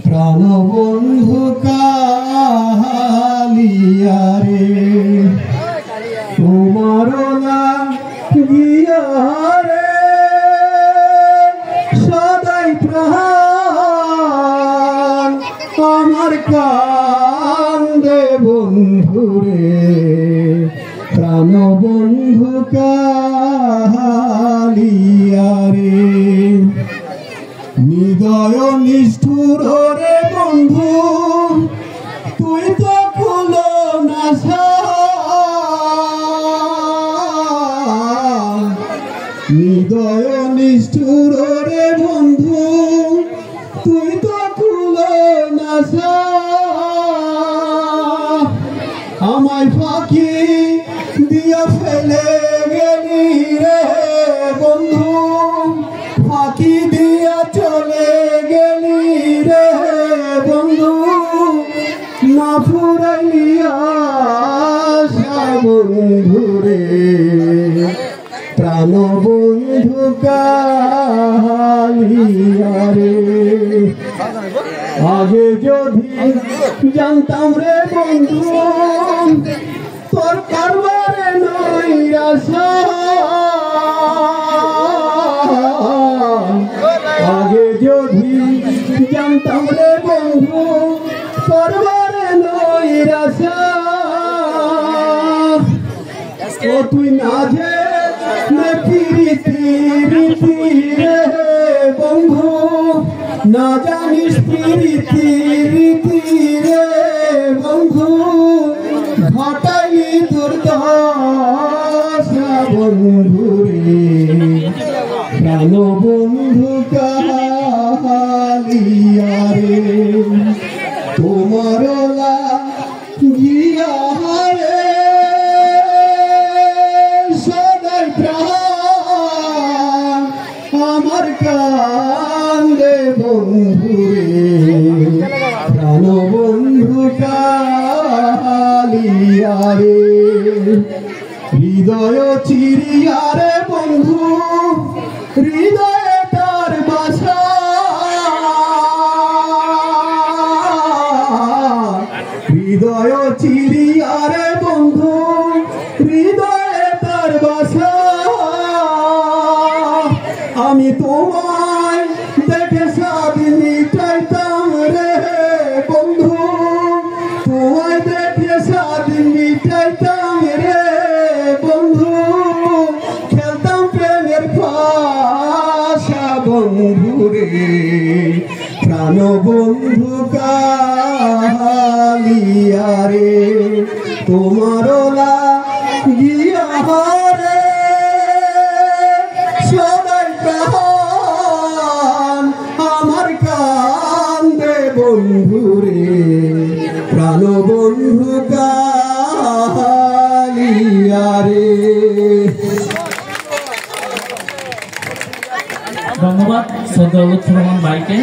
প্রাণবন্ধু কালিয়া রে তোমার লাগিয়া রে সদাই প্রাণ আমার কান্দে বন্ধু রে প্রাণবন্ধু কালিয়া রে হৃদয় নিষ্ঠুর রে বন্ধু তুই তো খুলো না হৃদয় নিষ্ঠুর রে বন্ধু তুই তো খুলো না আমায় ফাঁকি দিয়া ফেলে গেলি রে বন্ধু ফাঁকি দিয়া চলে গেলি রে বন্ধু না ফুরাইলি আশা বন্ধু রে প্রাণ বন্ধু কালিয়া রে আগে যদি জানতাম রে বন্ধু তোর কারবারে নৈরাশা আগে যদি জানতাম রে বন্ধু করবারে নৈরাশা ও তুই না যে প্রীতি রে বন্ধু না জানিস প্রীতি রে বন্ধু ঘটাইলি দুর্দশা বন্ধু রে প্রাণ বন্ধু কালিয়া রে তোমার লাগিয়া রে সদাই প্রাণ আমার কান্দে বন্ধু রে প্রাণ বন্ধু কালিয়া রে হৃদয় চিরিয়া রে বন্ধু হৃদয়ে তার বাসা হৃদয় চিরিয়া রে বন্ধু হৃদয়ে তার বাসা আমি তোমায় দেখে স্বাধীন চাইতাম রে বন্ধু তোমায় দেখে স্বাধীন চাইতাম রে বন্ধু খেলতাম প্রেমের পাশা বন্ধু রে প্রাণ বন্ধু কালিয়া রে তোমার লাগিয়া রে সদাই প্রাণ আমার কান্দে বন্ধু রে প্রাণ বন্ধু কালিয়া রে। ধন্যবাদ শ্রদ্ধা লুৎফর রহমান ভাইকে।